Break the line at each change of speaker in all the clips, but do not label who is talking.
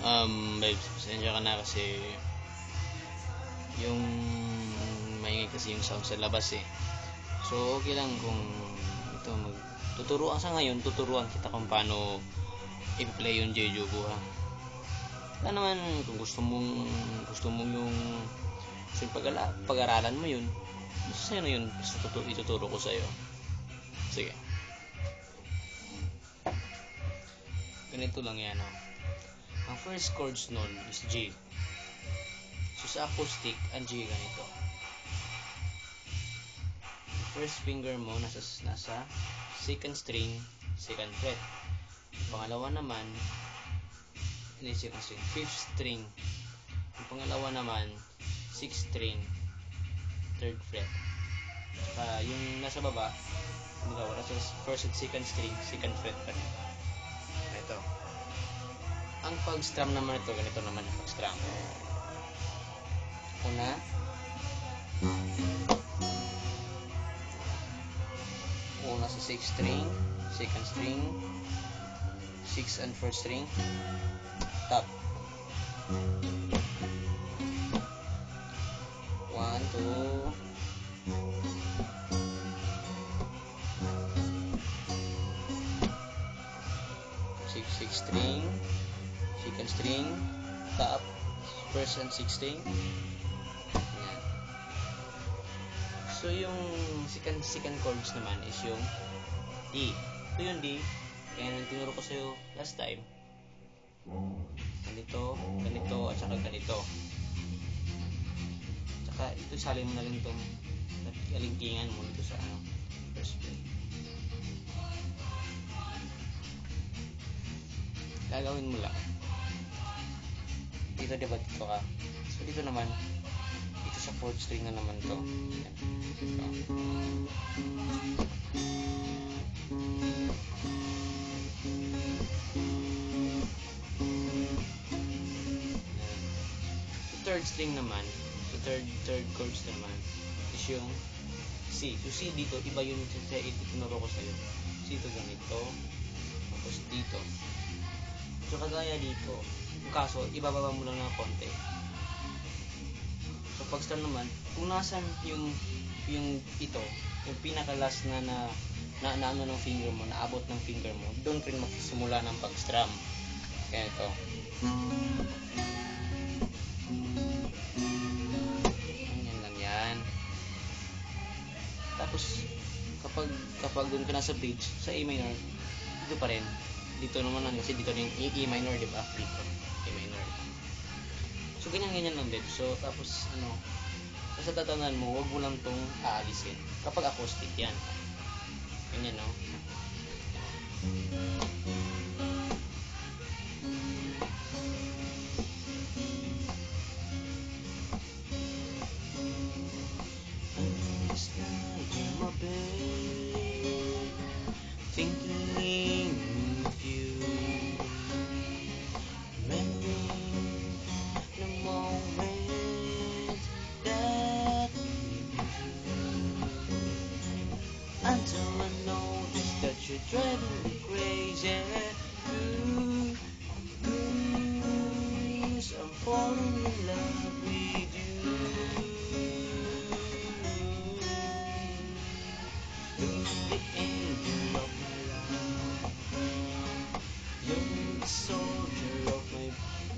Babes, pasensya ka na kasi yung maingay kasi yung sound sa labas eh. So, okay lang kung ito tuturuan kita kung paano i-play yung Jejubu ha. Wala naman kung gusto mong yung pag-aralan mo yun. Gusto sa'yo na yun, ituturo ko sa'yo. Sige. Ganito lang yan oh. Ang first chords nun is G. So sa acoustic, ang G ganito. Ang first finger mo nasa second string, second fret. Ang pangalawa naman, hindi second string, fifth string. Ang pangalawa naman, sixth string, third fret. Yung nasa baba, nasa first at second string, second fret pa rin. Ito. Ang pag-strum naman ito, ganito naman ang pag-strum. Una sa 6th string, 2nd string, 6th and 1st string, top. 1, 2, 6th string, 2nd string, top, 1st and 6th string. Ayan. So yung second chords naman is yung D. Ito yung D. Kaya nang tinuro ko sa'yo last time. Ganito, at saka ganito. Tsaka ito salin mo na lang itong alingkingan mo dito sa first play. Gagawin mo lang. Dito diba dito ka? So dito naman, dito sa 4th string na naman to. Yan. Ito. Third string naman, so third chords naman is yung C. So C dito, iba yung tinuro ko sa'yo. C dito ganito, tapos dito. So kagaya dito, kaso ibababa mo lang ng konti. So pag strum naman, kung nasan yung ito, yung pinaka-last na ano ng finger mo, naabot ng finger mo, doon ka rin magsisimula ng pag-strum. Kaya ito. Ganyan lang yan. Tapos, kapag doon ka na sa bridge, sa A minor, dito pa rin. Dito naman lang, kasi dito rin E minor, diba? Dito, A minor. So, ganyan lang, babe. So, tapos, sa tatandaan mo, huwag mo lang itong aalisin. Kapag acoustic, yan. Ganyan, no? Thinking of you, remembering the moment that we until I notice that you're driving me crazy. I'm falling in love with you. You're the angel of my life. You're the soldier of my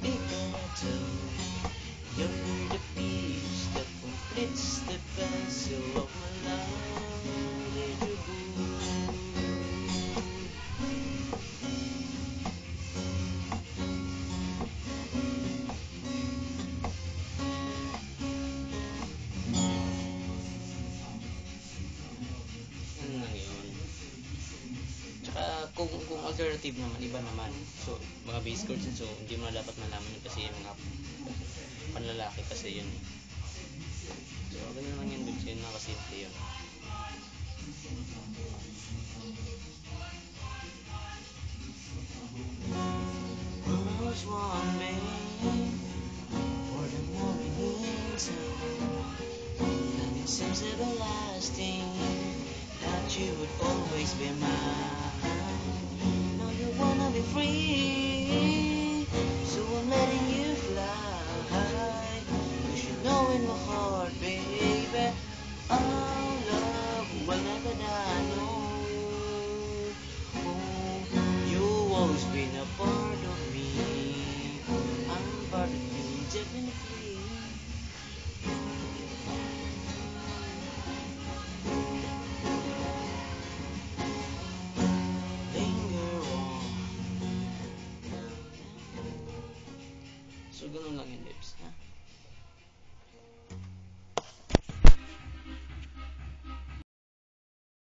big battle. You're the piece that completes the puzzle of my life. Kung alternative naman, iba naman. So, mga bass chords yun, so hindi mo na dapat malaman yun kasi yung mga panlalaki kasi yun. So, ganun lang yun, yun na kasimple yun. Was one man for the morning sun, and it seems everlasting that you would always be mine. Now you wanna be free, so I'll So, ganun lang yung lips.